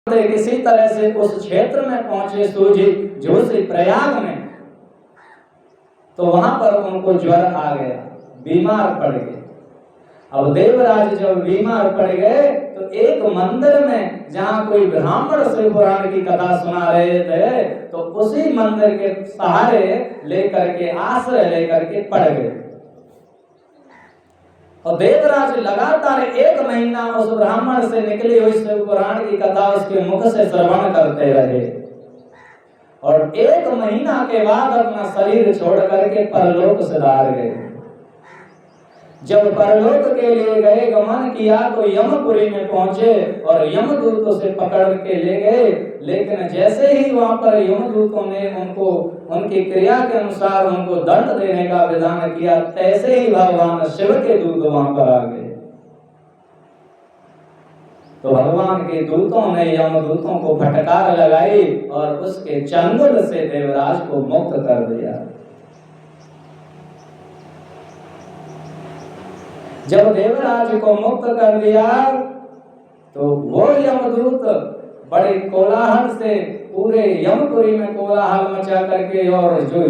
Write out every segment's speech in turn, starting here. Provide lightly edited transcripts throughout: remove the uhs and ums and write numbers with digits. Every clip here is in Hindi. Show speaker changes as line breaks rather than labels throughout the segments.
किसी तरह से उस क्षेत्र में पहुंचे सूजी जोशी प्रयाग में, तो वहां पर उनको ज्वर आ गया, बीमार पड़ गए। अब देवराज जब बीमार पड़ गए तो एक मंदिर में जहां कोई ब्राह्मण शिव पुराण की कथा सुना रहे थे, तो उसी मंदिर के सहारे लेकर के, आश्रय लेकर के पड़ गए। और देवराज लगातार 1 महीना उस ब्राह्मण से निकली हुई शिव पुराण की कथा उसके मुख से श्रवण करते रहे। और 1 महीना के बाद अपना शरीर छोड़ करके परलोक सिधार गए। जब परलोक के लिए गए, गमन किया, तो यमपुरी में पहुंचे और यमदूतों से पकड़ के ले गए। लेकिन जैसे ही वहां पर यमदूतों ने उनको उनकी क्रिया के अनुसार उनको दंड देने का विधान किया, तैसे ही भगवान शिव के दूत वहां पर आ गए। तो भगवान के दूतों ने यमदूतों को फटकार लगाई और उसके चंगुल से देवराज को मुक्त कर दिया। जब देवराज को मुक्त कर दिया तो वो यमदूत बड़े कोलाहल से पूरे यमपुरी में कोलाहल मचा करके, और जो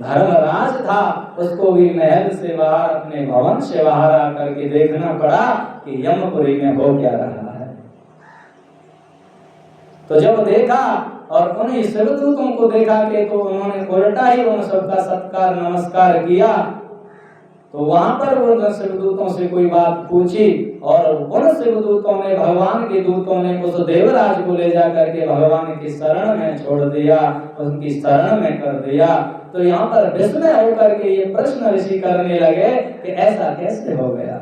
धर्मराज था उसको भी महल से बाहर, अपने भवन से बाहर आकर के देखना पड़ा कि यमपुरी में हो क्या रहा है। तो जब देखा और उन्हीं शिवदूतों को देखा कि तो उन्होंने उल्टा ही उन सबका सत्कार नमस्कार किया। तो वहां पर उन शिवदूतों से कोई बात पूछी और उन शिवदूतों ने, भगवान के दूतों ने उस देवराज को ले जाकर के भगवान की शरण में छोड़ दिया, उनकी शरण में कर दिया। तो यहाँ पर विस्मय होकर के ये प्रश्न ऋषि करने लगे कि ऐसा कैसे हो गया?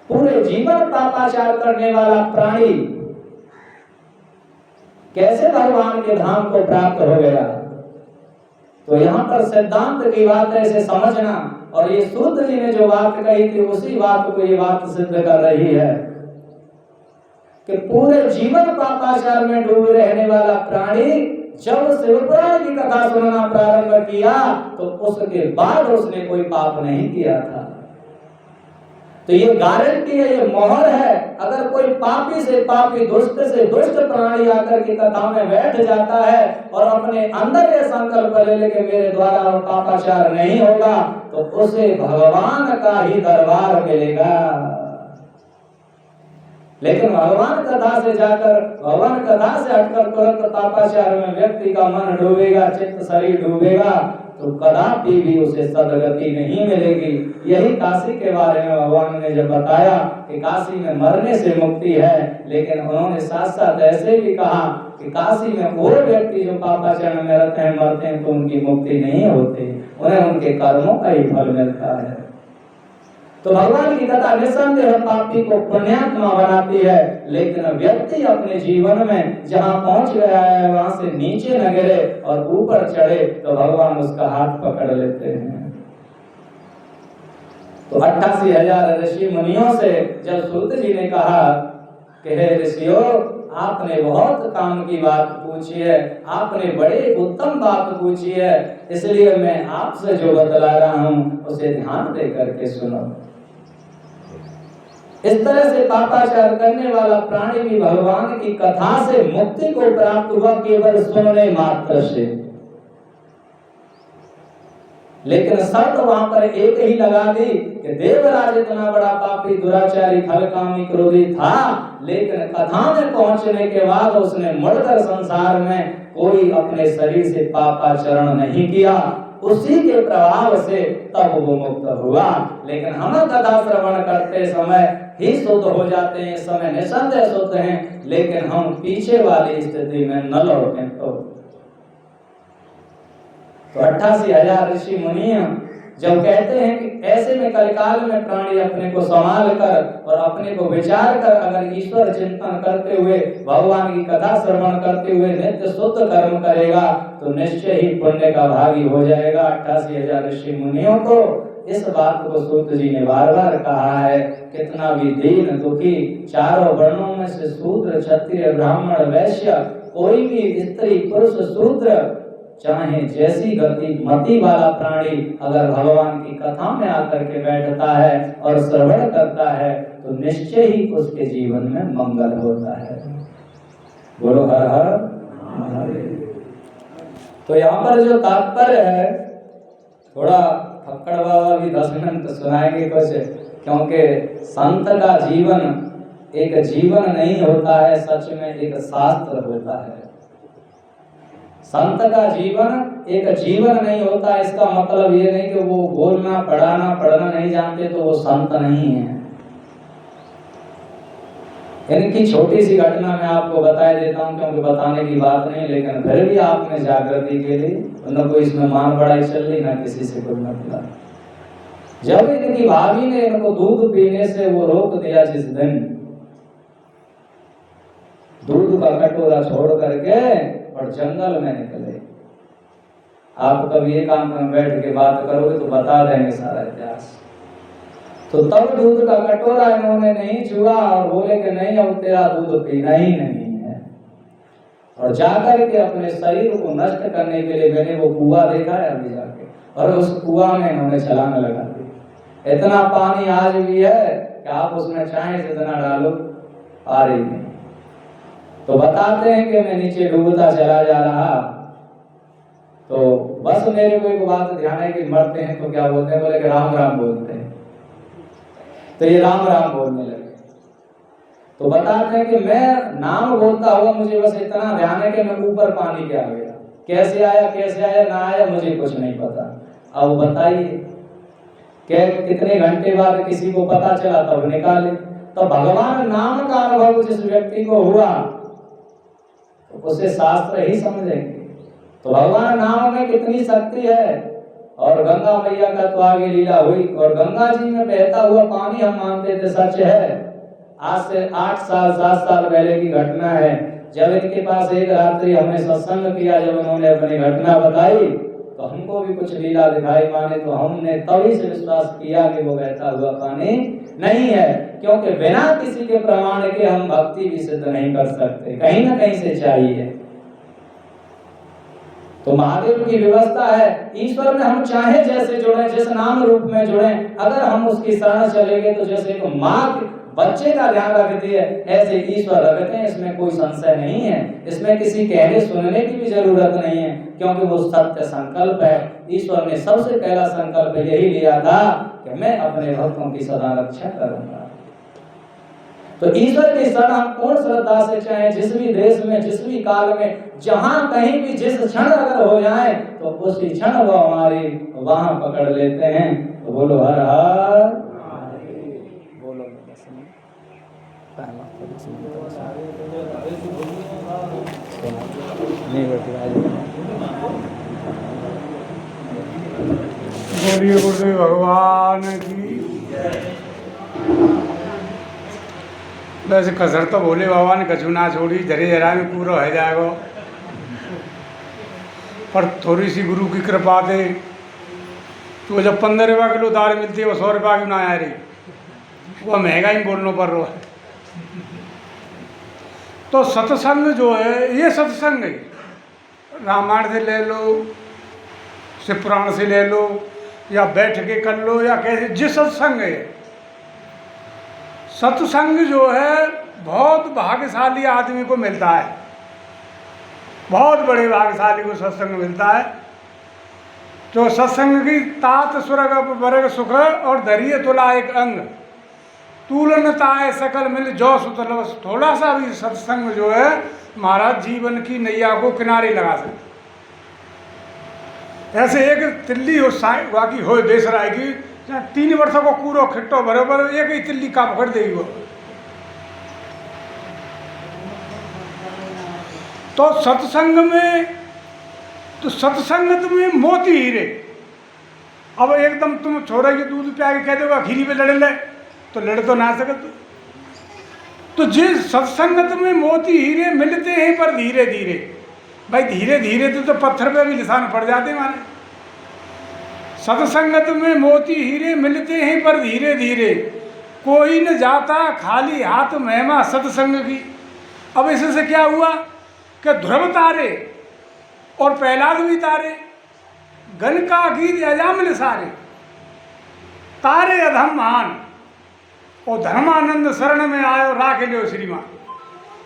पूरे जीवन पापाचार करने वाला प्राणी कैसे भगवान के धाम को प्राप्त हो गया? तो यहाँ पर सिद्धांत की बात है, इसे समझना। और ये सूत जी ने जो बात कही थी उसी बात को ये बात सिद्ध कर रही है कि पूरे जीवन पापाचार में डूबे रहने वाला प्राणी जब शिवपुराण की कथा सुनना प्रारंभ किया तो उसके बाद उसने कोई पाप नहीं किया था। तो ये गारंटी है, ये मोहर है। अगर कोई पापी से पापी, दुष्ट से दुष्ट प्राणी आकर के कथा में बैठ जाता है और अपने अंदर ये संकल्प ले ले कि मेरे द्वारा वो पापाचार नहीं होगा, तो उसे भगवान का ही दरबार मिलेगा। लेकिन भगवान कथा से जाकर, भगवान कथा से हटकर तुरंत पापाचार में व्यक्ति का मन डूबेगा, चित्त शरीर डूबेगा, तो कदापि भी उसे सदगति नहीं मिलेगी। यही काशी के बारे में भगवान ने जब बताया कि काशी में मरने से मुक्ति है, लेकिन उन्होंने साथ साथ ऐसे भी कहा कि काशी में वो व्यक्ति जो पापाचार में रहते हैं, मरते हैं, तो उनकी मुक्ति नहीं होती, उन्हें उनके कर्मों का ही फल मिलता है। तो भगवान की कथा निसंदेह पापी को पुण्यात्मा बनाती है, लेकिन व्यक्ति अपने जीवन में जहां पहुंच गया है वहां से नीचे न गिरे और ऊपर चढ़े तो भगवान उसका हाथ पकड़ लेते हैं। तो 88,000 ऋषि मुनियों से जब सूत जी ने कहा कि हे ऋषियों, आपने बहुत काम की बात पूछी है, आपने बड़े उत्तम बात पूछी है, इसलिए मैं आपसे जो बतला रहा हूं उसे ध्यान दे करके सुनो। इस तरह से पापाचार करने वाला प्राणी भी भगवान की कथा से मुक्ति को प्राप्त हुआ केवल सुनने मात्र से। लेकिन शर्त वहां पर एक ही लगा दी कि देवराज इतना बड़ा पापी, दुराचारी, खलकामी, क्रोधी था, लेकिन कथा में पहुंचने के बाद उसने मुड़कर संसार में कोई अपने शरीर से पापाचरण नहीं किया। उसी के प्रभाव से तब वो मुक्त हुआ। लेकिन हम कथा श्रवण करते समय ही शुद्ध हो जाते हैं, इस समय निसंदेह शुद्ध हैं, लेकिन हम पीछे वाली स्थिति में न लौटें तो 88,000 ऋषि मुनि जब कहते हैं कि ऐसे में कलिकाल में प्राणी अपने को संभाल कर और अपने को विचार कर अगर ईश्वर चिंतन करते हुए, भगवान की कथा श्रवण करते हुए नित्य शुद्ध कर्म करेगा तो निश्चय ही पुण्य का भागी हो जाएगा। 88,000 ऋषि मुनियों को इस बात को सूत जी ने बार बार कहा है। कितना भी दीन दुखी, चारों वर्णों में से शूद्र, क्षत्रिय, ब्राह्मण, वैश्य, कोई भी स्त्री, पुरुष, शूद्र, चाहे जैसी गति मति वाला प्राणी अगर भगवान की कथा में आकर के बैठता है और श्रवण करता है तो निश्चय ही उसके जीवन में मंगल होता है। तो यहाँ पर जो तात्पर्य है, थोड़ा फक्कड़ बाबा भी 10 मिनट सुनाएंगे कुछ, क्योंकि संत का जीवन एक जीवन नहीं होता है, सच में एक शास्त्र होता है। संत का जीवन एक जीवन नहीं होता, इसका मतलब ये नहीं कि वो बोलना पढ़ना नहीं जानते तो वो संत नहीं है। इनकी छोटी सी घटना मैं आपको बता देता हूँ, क्योंकि बताने की बात नहीं, लेकिन फिर भी आपने जागृति के लिए, न कोई इसमें मान पढ़ाई चल रही, ना किसी से कोई मतलब। जब इनकी भाभी ने इनको दूध पीने से वो रोक दिया, जिस दिन दूध का कटोरा छोड़ करके और जंगल में निकले। आप कभी एक काम में बैठ के बात करोगे तो बता देंगे सारा इतिहास। तो तब दूध का कटोरा इन्होंने नहीं छुआ और बोले कि नहीं, अब तेरा दूध पीना ही नहीं है। और जाकर के अपने शरीर को नष्ट करने के लिए मैंने वो कुआं देखा है अभी जाके, और उस कुआं में इन्होंने छलांग लगा दी। इतना पानी आज भी है कि आप उसमें चाहे जितना डालो आ रही नहीं। तो बताते हैं कि मैं नीचे डूबता चला जा रहा, तो बस मेरे को एक बात ध्यान है कि मरते हैं तो क्या बोलते हैं, बोले कि राम राम बोलते हैं। तो ये राम राम बोलने लगे। तो बताते हैं कि मैं नाम बोलता हुआ मुझे बस इतना ध्यान है कि मैं ऊपर पानी के आ गया। कैसे आया ना आया मुझे कुछ नहीं पता। अब बताइए कि कितने घंटे बाद किसी को पता चला तब निकाले। तो भगवान नाम का अनुभव जिस व्यक्ति को हुआ तो उसे शास्त्र ही समझेंगे। तो भगवान नाम में कितनी शक्ति है। और गंगा मैया का तो आगे लीला हुई। और गंगा जी में बहता हुआ पानी हम मानते थे सच है। आज से 8 साल 7 साल पहले की घटना है, जब इनके पास एक रात्रि हमने सत्संग किया, जब उन्होंने अपनी घटना बताई तो हमको भी कुछ लीला दिखाई माने, तो हमने तभी से विश्वास किया कि वो बहता हुआ पानी नहीं है, क्योंकि बिना किसी के प्रमाण के हम भक्ति भी सिद्ध नहीं कर सकते, कहीं ना कहीं से चाहिए। तो महादेव की व्यवस्था है, ईश्वर में हम चाहे जैसे जुड़े, जिस नाम रूप में जुड़े, अगर हम उसकी शरण चलेंगे तो जैसे तो माँ बच्चे का ध्यान रखती है ऐसे ईश्वर रखते हैं। इसमें कोई संशय नहीं है, इसमें किसी कहने सुनने की भी जरूरत नहीं है, क्योंकि वो सत्य संकल्प है। ईश्वर ने सबसे पहला संकल्प यही लिया था कि मैं अपने भक्तों की सदा रक्षा करूंगा। तो ईश्वर की शरण हम पूर्ण श्रद्धा से चाहे जिस भी देश में, जिस भी काल में, जहां कहीं भी जिस क्षण अगर हो जाए तो उसी क्षण वो हमारी वहां पकड़ लेते हैं। तो बोलो हर हर बोलो।
बोलिए गुरुदेव भगवान की। वैसे कसर तो भोले बाबा ने कछु ना छोड़ी, धरे धरा में पूरा हो जाएगा, पर थोड़ी सी गुरु की कृपा थे तो जब 15 रुपया किलो दाल मिलती है वो 100 रुपया की ना आ रही, वह महंगा ही बोलना पड़ रहा है। तो सत्संग जो है ये सत्संग है, रामायण से ले लो, शिव पुराण से ले लो, या बैठ के कर लो, या कैसे, जिस सत्संग है। सत्संग जो है बहुत भाग्यशाली आदमी को मिलता है, बहुत बड़े भाग्यशाली को सत्संग मिलता है। जो सत्संग की तात स्वर्ग वर्ग सुख और धैर्य तुला एक अंग, तुलनताए सकल मिल जो सुतल। थोड़ा सा भी सत्संग जो है महाराज जीवन की नैया को किनारे लगा सकते। ऐसे एक तिल्ली हो बाकी हो देश राय की 3 वर्ष को कूड़ो खिट्टो बराबर एक ही तिल्ली का पकड़ देगी वो। तो सत्संग में, तो सत्संगत में मोती हीरे। अब एकदम तुम छोरा के दूध पिया के कह दोगा खीरी पे लड़ ले, तो लड़ तो ना सकते। तो जिस सत्संगत में मोती हीरे मिलते हैं पर धीरे धीरे, भाई धीरे धीरे तो पत्थर पे भी निशान पड़ जाते माने। सत्संगत में मोती हीरे मिलते हैं पर धीरे धीरे, कोई न जाता खाली हाथ महिमा सत्संग की। अब इससे क्या हुआ कि ध्रुव तारे और प्रहलाद भी तारे, गण का गीत अजामिल सारे, तारे अधम महान और धर्मानंद शरण में आयो राख लियो श्रीमान।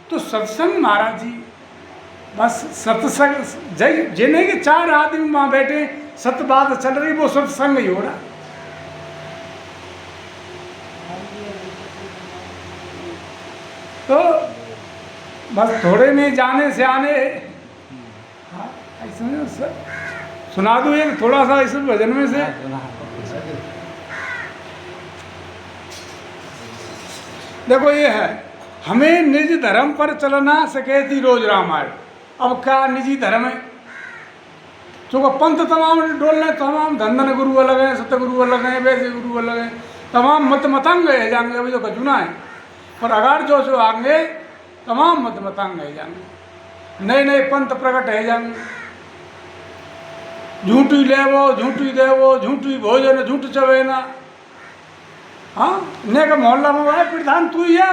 तो सत्संग महाराज जी बस सत्संग जिन्हें के 4 आदमी वहाँ बैठे, सत्य बात चल रही, वो सत्संग ही हो रहा। तो बस थोड़े में जाने से आने, हाँ, ऐसे सुना दूँ एक थोड़ा सा इस भजन में से। देखो ये है, हमें निज धर्म पर चलना सकेती रोज रामायण। अब क्या निजी धर्म है, चूँकि पंथ तमाम डोलने, तमाम धन गुरु अलग हैं, सतगुरु अलग हैं, वैसे गुरु अलग हैं, तमाम मत मतंग है जाएंगे, अभी तो कचुना है। पर अगर जो आएंगे तमाम मत मतंग है जाएंगे, नए नए पंथ प्रकट है जाएंगे। झूठी लेवो, झूठी देवो, झूठी भोजन, झूठ चवेना। हाँ, ने का मोहल्ला में भाई प्रधान तू ही है,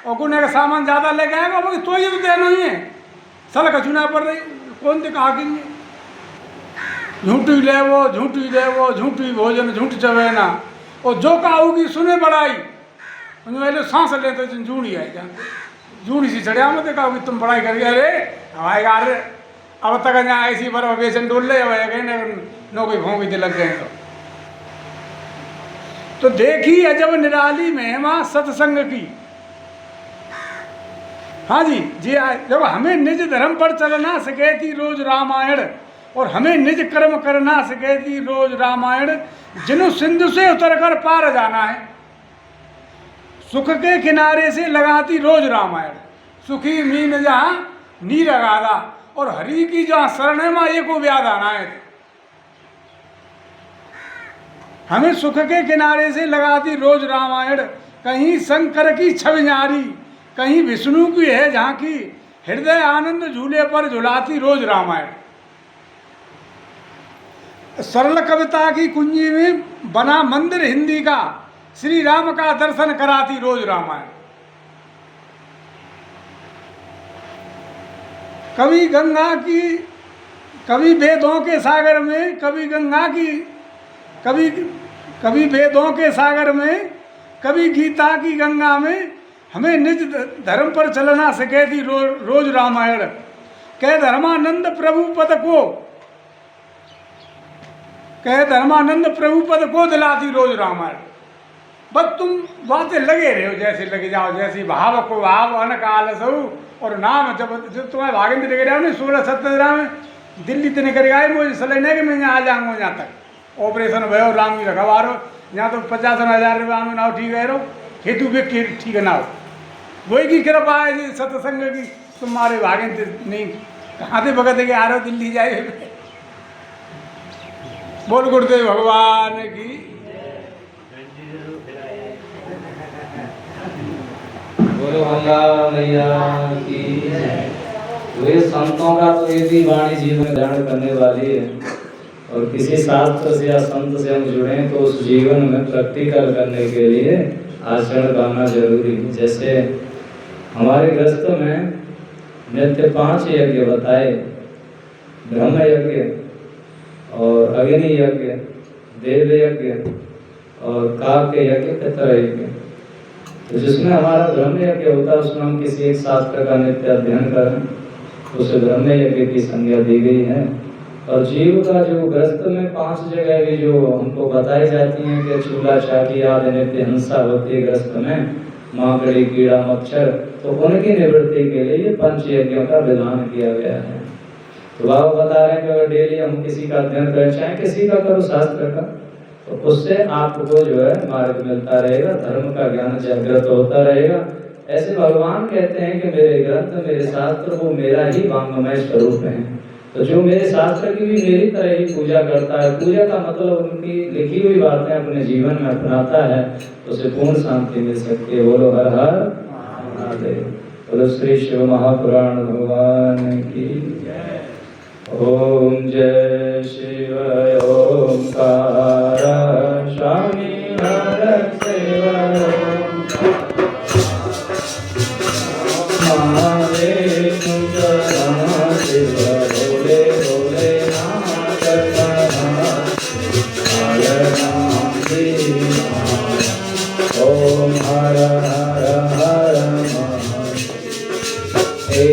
और गुने का सामान ज़्यादा लेके आएगा, तो ये तो देना ही है, साला कचुना पड़ रही, कौन दिखा आकेंगे। झूठी लेवो, झूठी देवो, झूठी भोजन, झूठ चवेना, और जो कहोगी सुने बड़ाई, पहले सांस ले तो जूड़ी है क्या, जूड़ी सी चढ़िया मत देखा तुम बड़ाई करिए। अरे हमारे यार अब तक यहाँ ऐसी बर्फ बेचन डोल ले नो कोई भोंगी दे लग गए। तो देखी अजब निराली महिमा सत्संग की। हाँ जी जब हमें निज धर्म पर चलना सके थी रोज रामायण, और हमें निज कर्म करना सके थी रोज रामायण। जिन्हों सिंधु से उतर कर पार जाना है, सुख के किनारे से लगाती रोज रामायण। सुखी मीन जहाँ नीर गादा, और हरि की जहाँ शरण है माँ एको व्याध आना है। हमें सुख के किनारे से लगाती रोज रामायण। कहीं शंकर की छवि न्यारी, कहीं विष्णु की है जहाँ की, हृदय आनंद झूले पर झुलाती रोज रामायण। सरल कविता की कुंजी में बना मंदिर हिंदी का, श्री राम का दर्शन कराती रोज रामायण। कभी गंगा की, कभी वेदों के सागर में, कभी गंगा की, कभी वेदों के सागर में, कभी गीता की गंगा में, हमें निज धर्म पर चलना सके थी रोज रामायण। कह धर्मानंद प्रभु पद को, कह धर्मानंद प्रभु पद को दिलाती रोज रामायण। बस तुम बातें लगे रहे हो, जैसे लगे जाओ, जैसे भाव को भाव अनकाल सऊ, और नाम जब तुम्हारे भागेंद्र लगे रहो नहीं 16-17 में दिल्ली तने कर आए, मुझे सलाह नहीं कि मैं यहाँ आ जाऊँगा। यहाँ तक ऑपरेशन भयो, राम की रखवारो, यहाँ तो 50,000 रुपया में नाव ठीक है, हेतु भी ठीक है नाव, वही की कृपा है जी सत्संग की। तुम्हारे भागेंद्र नहीं कहाँ से भगत के आ रहे हो दिल्ली जाए। बोल गुरुदेव भगवान की।
बोलो हल्ला मैया की। वे संतों का तो एक ही वाणी जीवन धारण करने वाली है, और किसी शास्त्र से या संत से हम जुड़े तो उस जीवन में प्रैक्टिकल करने के लिए आचरण करना जरूरी है। जैसे हमारे ग्रस्त में नित्य 5 यज्ञ बताए, ब्रह्म यज्ञ और अग्नि यज्ञ, देव यज्ञ और काव्य यज्ञ, पितर यज्ञ। तो जिसमें हमारा ब्रह्म यज्ञ होता है उसमें हम किसी एक शास्त्र का नित्य अध्ययन करें, उसे ब्रह्म यज्ञ की संज्ञा दी गई है। और जीव का जो ग्रस्त में 5 जगह भी जो हमको बताई जाती हैं कि चूल्हा चाकी आदि नित्य हिंसा होती है ग्रस्त में, माकड़ी कीड़ा मच्छर, तो उनकी निवृत्ति के लिए ये 5 यज्ञों का विधान किया गया है। तो बाबा बता रहे हैं कि अगर डेली हम किसी का अध्ययन करें, चाहे किसी का करो शास्त्र का, तो उससे आपको जो है मार्ग मिलता रहेगा, धर्म का ज्ञान जागृत होता रहेगा। ऐसे भगवान कहते हैं कि मेरे ग्रंथ, मेरे शास्त्र वो मेरा ही वांगमय स्वरूप है। तो जो मेरे शास्त्र की भी मेरी तरह ही पूजा करता है, पूजा का मतलब उनकी लिखी हुई बातें अपने जीवन में अपनाता है, तो उसे पूर्ण शांति मिल सकती है। बोलो हर हर महादेव। बोलो श्री शिव महापुराण भगवान की। ओम जय शिव ओंकार स्वामी हर शिव महादेव शिव भोले भोले नाथ ओम हर हर हर महादेव। हे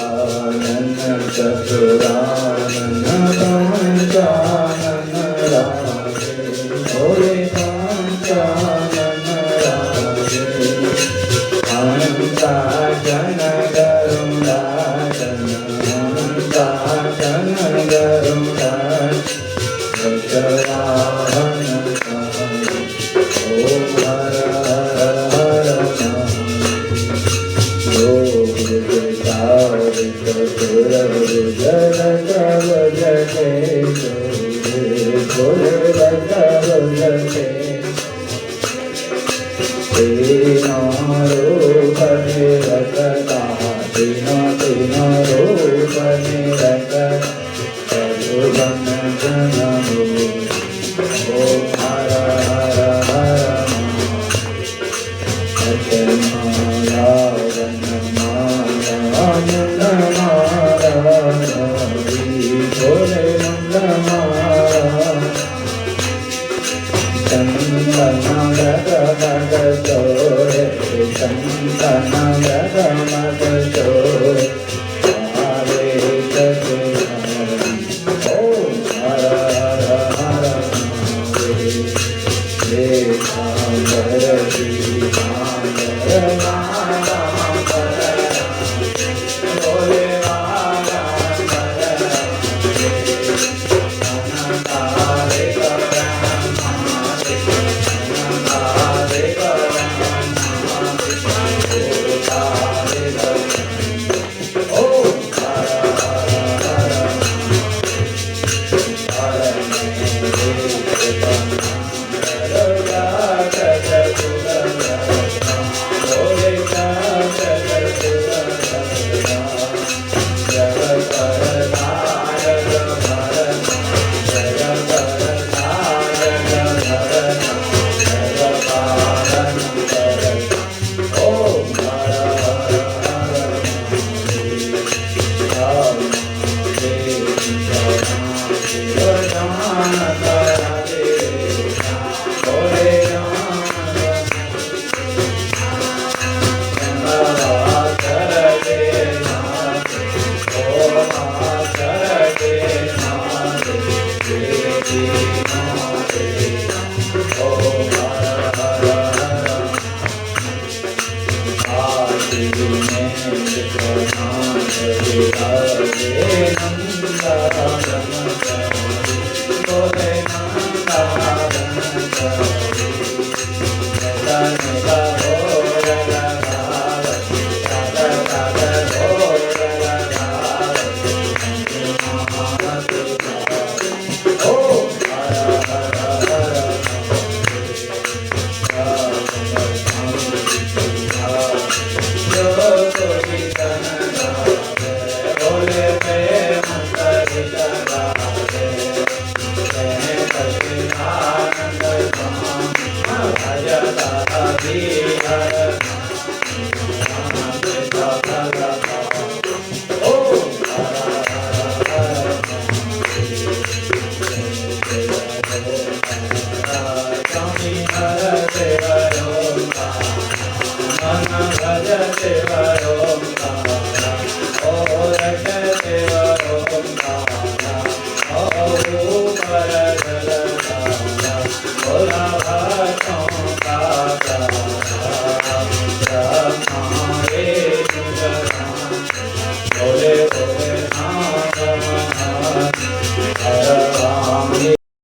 आनंद चतुरानन पंचानन राधे, भोले पंचानन राधे, अनंताचन गरुडाचन, अनंताचन गरुडाचन, दशवाहन ओम हर हर हर Hare